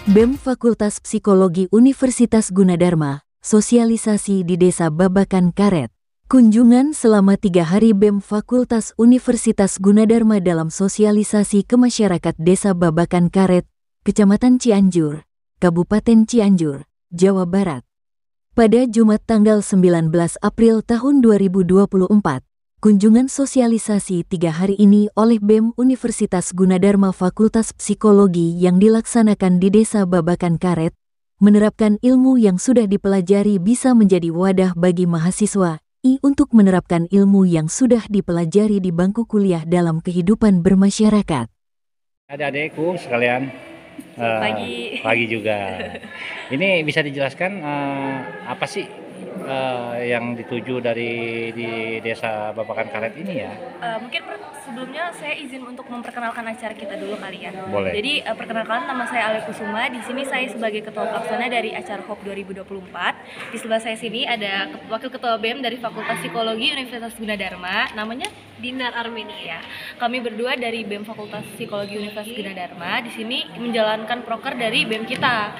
BEM Fakultas Psikologi Universitas Gunadarma, sosialisasi di Desa Babakan Karet. Kunjungan selama 3 hari BEM Fakultas Universitas Gunadarma dalam sosialisasi ke masyarakat Desa Babakan Karet, Kecamatan Cianjur, Kabupaten Cianjur, Jawa Barat. Pada Jumat tanggal 19 April tahun 2024, kunjungan sosialisasi 3 hari ini oleh BEM Universitas Gunadarma Fakultas Psikologi yang dilaksanakan di Desa Babakan Karet, menerapkan ilmu yang sudah dipelajari bisa menjadi wadah bagi mahasiswa untuk menerapkan ilmu yang sudah dipelajari di bangku kuliah dalam kehidupan bermasyarakat. Adik-adikku sekalian, pagi juga. Ini bisa dijelaskan apa sih yang dituju di Desa Babakan Karet ini ya? Mungkin sebelumnya saya izin untuk memperkenalkan acara kita dulu kali ya. Boleh. Jadi perkenalkan, nama saya Ale Kusuma. Di sini saya sebagai Ketua Pelaksana dari acara HOP 2024. Di sebelah saya sini ada Wakil Ketua BEM dari Fakultas Psikologi Universitas Gunadarma, namanya Dinar Armeni ya. Kami berdua dari BEM Fakultas Psikologi Universitas Gunadarma di sini menjalankan proker dari BEM kita.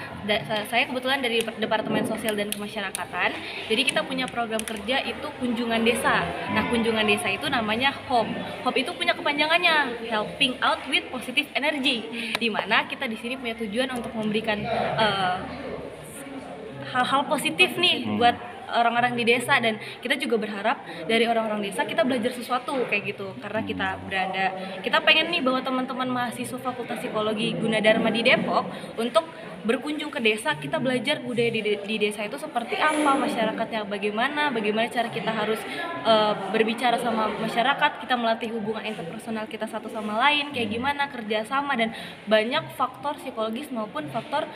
Saya kebetulan dari Departemen Sosial dan Kemasyarakatan. Jadi kita punya program kerja itu kunjungan desa. Nah, kunjungan desa itu namanya HOP. HOP itu punya kepanjangannya, Helping Out with Positive Energy. Di mana kita di sini punya tujuan untuk memberikan hal-hal positif nih buat orang-orang di desa, dan kita juga berharap dari orang-orang desa kita belajar sesuatu kayak gitu, karena kita pengen nih bawa teman-teman mahasiswa Fakultas Psikologi Gunadarma di Depok untuk berkunjung ke desa, kita belajar budaya di desa itu seperti apa, masyarakatnya bagaimana cara kita harus berbicara sama masyarakat, kita melatih hubungan interpersonal kita satu sama lain, kayak gimana kerjasama, dan banyak faktor psikologis maupun faktor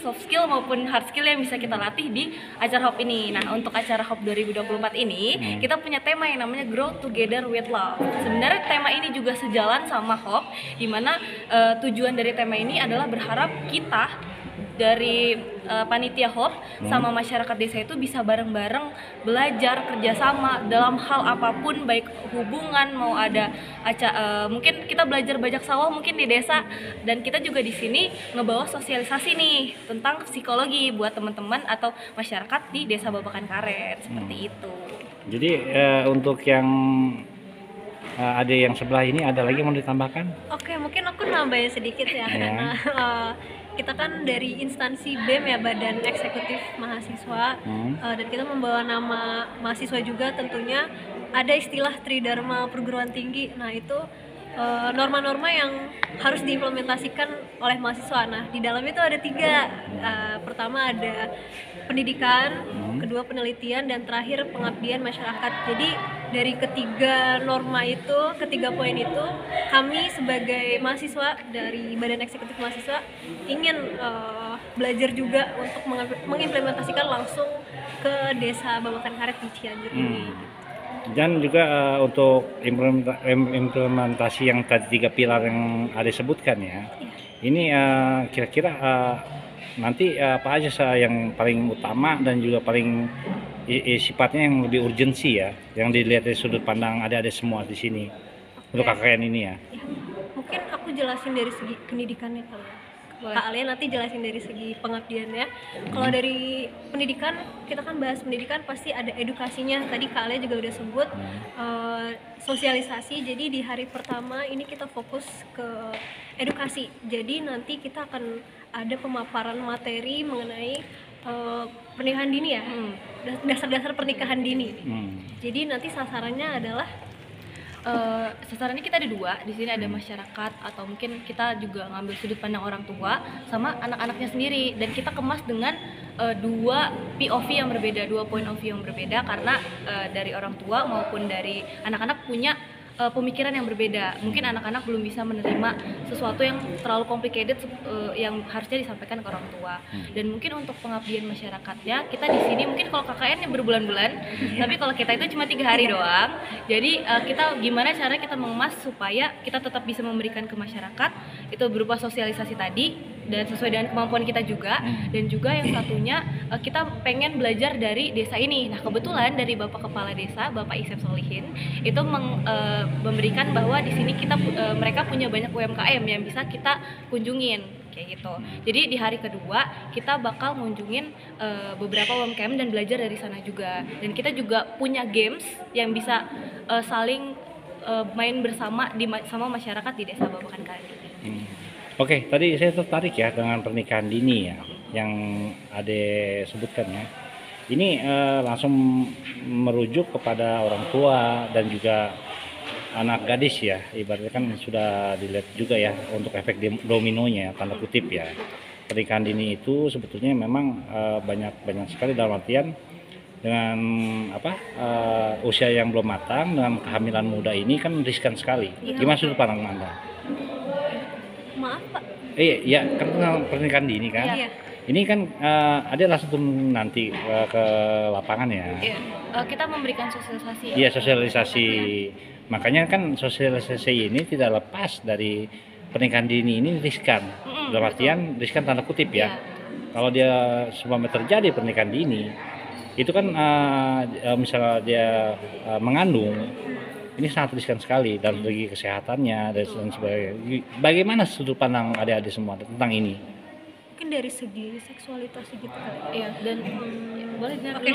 soft skill maupun hard skill yang bisa kita latih di acara HOP ini. Nah, untuk acara HOP 2024 ini, kita punya tema yang namanya Grow Together with Love. Sebenarnya tema ini juga sejalan sama HOP, di mana tujuan dari tema ini adalah berharap kita dari panitia HOP sama masyarakat desa itu bisa bareng-bareng belajar kerjasama dalam hal apapun, baik hubungan, mau ada mungkin kita belajar bajak sawah mungkin di desa, dan kita juga di sini ngebawa sosialisasi nih tentang psikologi buat teman-teman atau masyarakat di Desa Babakan Karet, seperti itu. Jadi untuk yang ada yang sebelah ini, ada lagi yang mau ditambahkan? Oke, mungkin aku nambahin sedikit ya, karena kita kan dari instansi BEM ya, Badan Eksekutif Mahasiswa, dan kita membawa nama mahasiswa juga, tentunya ada istilah Tridharma Perguruan Tinggi. Nah, itu norma-norma yang harus diimplementasikan oleh mahasiswa. Nah, di dalam itu ada 3. Pertama ada pendidikan, kedua penelitian, dan terakhir pengabdian masyarakat. Jadi dari ketiga poin itu, kami sebagai mahasiswa dari Badan Eksekutif Mahasiswa ingin belajar juga untuk mengimplementasikan langsung ke Desa Babakan Karet di Cianjur ini. Dan juga untuk implementasi yang tadi 3 pilar yang ada sebutkan ya. Ini kira-kira nanti apa aja yang paling utama dan juga paling sifatnya yang lebih urgensi ya, yang dilihat dari sudut pandang adik-adik semua di sini untuk KKN ini ya. Mungkin aku jelasin dari segi pendidikannya kali ya. Kak Alia nanti jelasin dari segi pengabdiannya. Kalau dari pendidikan, kita kan bahas pendidikan pasti ada edukasinya. Tadi Kak Alia juga udah sebut sosialisasi. Jadi di hari pertama ini kita fokus ke edukasi. Jadi nanti kita akan ada pemaparan materi mengenai pernikahan dini ya, dasar-dasar pernikahan dini. Jadi nanti sasarannya adalah sasarannya kita ada 2. Di sini ada masyarakat, atau mungkin kita juga ngambil sudut pandang orang tua sama anak-anaknya sendiri, dan kita kemas dengan 2 POV yang berbeda, 2 point of view yang berbeda, karena dari orang tua maupun dari anak-anak punya pemikiran yang berbeda. Mungkin anak-anak belum bisa menerima sesuatu yang terlalu complicated yang harusnya disampaikan ke orang tua. Dan mungkin untuk pengabdian masyarakatnya, kita di sini mungkin kalau KKN yang berbulan-bulan, tapi kalau kita itu cuma 3 hari doang. Jadi kita gimana caranya kita mengemas supaya kita tetap bisa memberikan ke masyarakat, itu berupa sosialisasi tadi, dan sesuai dengan kemampuan kita juga. Dan juga yang satunya kita pengen belajar dari desa ini. Nah kebetulan dari Bapak Kepala Desa, Bapak Isep Solihin itu memberikan bahwa di sini mereka punya banyak UMKM yang bisa kita kunjungin kayak gitu. Jadi di hari kedua kita bakal ngunjungin beberapa UMKM dan belajar dari sana juga. Dan kita juga punya games yang bisa saling main bersama sama masyarakat di Desa Babakan Karet ini. Oke, tadi saya tertarik ya dengan pernikahan dini ya yang Ade sebutkan ya. Ini langsung merujuk kepada orang tua dan juga anak gadis ya, ibaratnya kan sudah dilihat juga ya untuk efek dominonya tanda kutip ya. Pernikahan dini itu sebetulnya memang banyak sekali dalam artian dengan usia yang belum matang dengan kehamilan muda ini kan riskan sekali. Gimana sudut pandang Anda? Maaf Pak. Ya kan pernikahan dini kan. Iya. Ini kan ada langsung nanti ke lapangan ya. Iya. Kita memberikan sosialisasi. Iya sosialisasi. Makanya kan sosialisasi ini tidak lepas dari pernikahan dini ini riskan. Dalam artian riskan tanda kutip ya. Kalau dia sebelumnya terjadi pernikahan dini, itu kan misalnya dia mengandung, ini sangat riskan sekali dari segi kesehatannya dan sebagainya. Bagaimana sudut pandang adik-adik semua tentang ini? Mungkin dari segi seksualitas gitu kali. Iya, dan boleh Oke.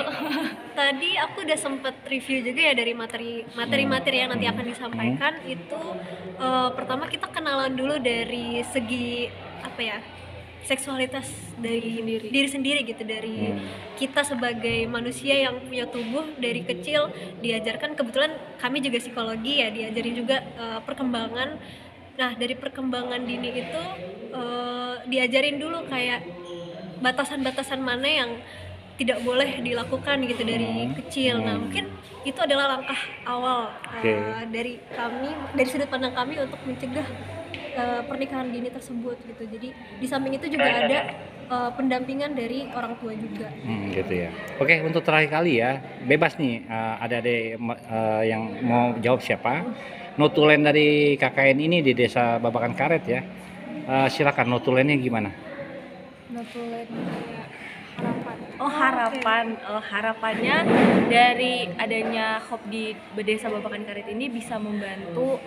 Tadi aku udah sempet review juga ya dari materi yang nanti akan disampaikan itu pertama kita kenalan dulu dari segi seksualitas dari diri sendiri gitu, dari kita sebagai manusia yang punya tubuh dari kecil diajarkan, kebetulan kami juga psikologi ya, diajarin juga perkembangan. Nah dari perkembangan dini itu diajarin dulu kayak batasan-batasan mana yang tidak boleh dilakukan gitu dari kecil. Nah mungkin itu adalah langkah awal dari sudut pandang kami untuk mencegah pernikahan dini tersebut gitu. Jadi di samping itu juga ada pendampingan dari orang tua juga. Gitu ya. Oke, untuk terakhir kali ya, bebas nih adik-adik yang mau jawab siapa. Notulen dari KKN ini di Desa Babakan Karet ya. Silakan notulennya gimana? Notulen harapannya dari adanya HOP di Desa Babakan Karet ini bisa membantu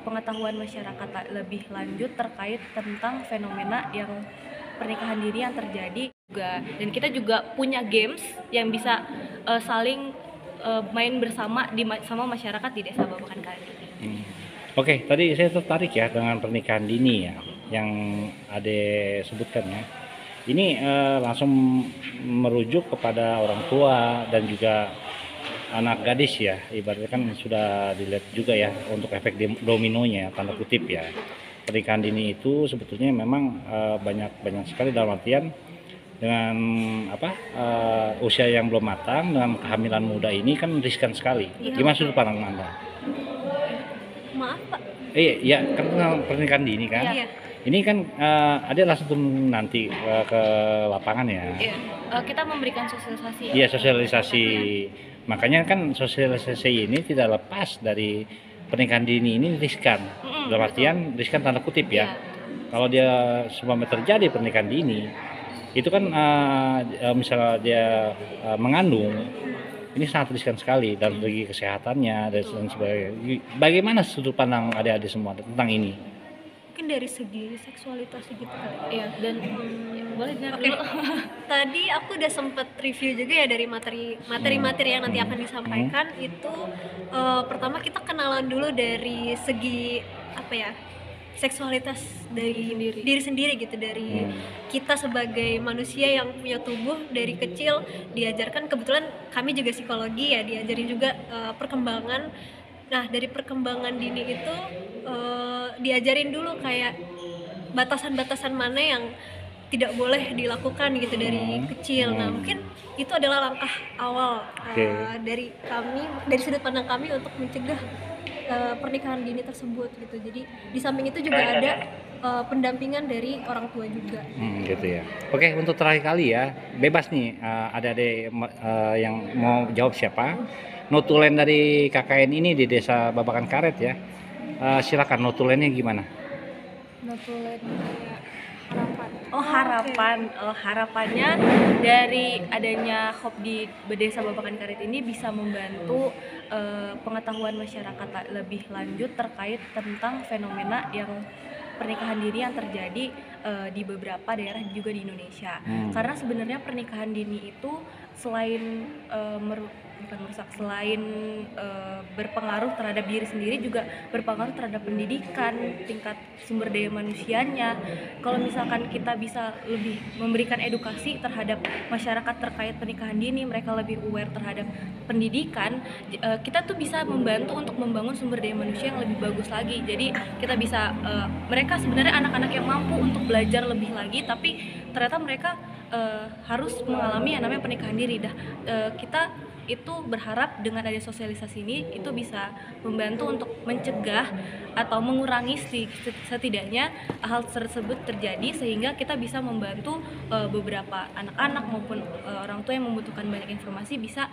pengetahuan masyarakat lebih lanjut terkait tentang fenomena yang pernikahan dini yang terjadi juga. Dan kita juga punya games yang bisa saling main bersama sama masyarakat di Desa Babakan Karet ini. Oke, tadi saya tertarik ya dengan pernikahan dini ya yang Ade sebutkan ya. Ini langsung merujuk kepada orang tua dan juga anak gadis ya, ibaratnya kan sudah dilihat juga ya untuk efek dominonya tanda kutip ya. Pernikahan dini itu sebetulnya memang banyak sekali dalam artian dengan usia yang belum matang dengan kehamilan muda ini kan riskan sekali. Gimana sudut pandang Anda? Maaf Pak. Ya kan pernikahan dini kan. Iya. Ini kan ada langsung nanti ke lapangan ya. Iya. Kita memberikan sosialisasi. Iya sosialisasi. Makanya kan sosialisasi ini tidak lepas dari pernikahan dini ini riskan. Dalam artian riskan tanda kutip ya. Kalau dia sebelumnya terjadi pernikahan dini, itu kan misalnya dia mengandung, ini sangat riskan sekali dari segi kesehatannya dan sebagainya. Bagaimana sudut pandang adik-adik semua tentang ini? Mungkin dari segi seksualitas gitu kali. Iya, dan boleh Tadi aku udah sempet review juga ya dari materi yang nanti akan disampaikan itu pertama kita kenalan dulu dari segi seksualitas dari diri sendiri gitu, dari kita sebagai manusia yang punya tubuh dari kecil diajarkan, kebetulan kami juga psikologi ya, diajarin juga perkembangan. Nah dari perkembangan dini itu diajarin dulu kayak batasan-batasan mana yang tidak boleh dilakukan gitu dari kecil. Nah mungkin itu adalah langkah awal dari sudut pandang kami untuk mencegah pernikahan dini tersebut gitu. Jadi di samping itu juga ada pendampingan dari orang tua juga. Gitu ya. Oke, untuk terakhir kali ya, bebas nih adik-adik yang mau jawab siapa. Notulen dari KKN ini di Desa Babakan Karet ya. Silakan notulennya gimana? Notulen Harapannya dari adanya HOP di Desa Babakan Karet ini bisa membantu pengetahuan masyarakat lebih lanjut terkait tentang fenomena yang pernikahan dini yang terjadi di beberapa daerah juga di Indonesia. Karena sebenarnya pernikahan dini itu selain selain berpengaruh terhadap diri sendiri, juga berpengaruh terhadap pendidikan, tingkat sumber daya manusianya. Kalau misalkan kita bisa lebih memberikan edukasi terhadap masyarakat terkait pernikahan dini, mereka lebih aware terhadap pendidikan, kita tuh bisa membantu untuk membangun sumber daya manusia yang lebih bagus lagi. Jadi kita bisa, mereka sebenarnya anak-anak yang mampu untuk belajar lebih lagi, tapi ternyata mereka harus mengalami yang namanya pernikahan dini. Kita itu berharap dengan ada sosialisasi ini itu bisa membantu untuk mencegah atau mengurangi setidaknya hal tersebut terjadi, sehingga kita bisa membantu beberapa anak-anak maupun orang tua yang membutuhkan banyak informasi bisa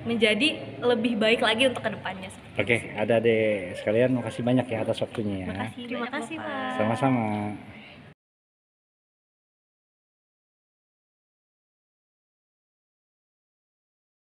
menjadi lebih baik lagi untuk kedepannya. Oke, ada deh sekalian, makasih banyak ya atas waktunya ya. Terima kasih Pak. Sama-sama.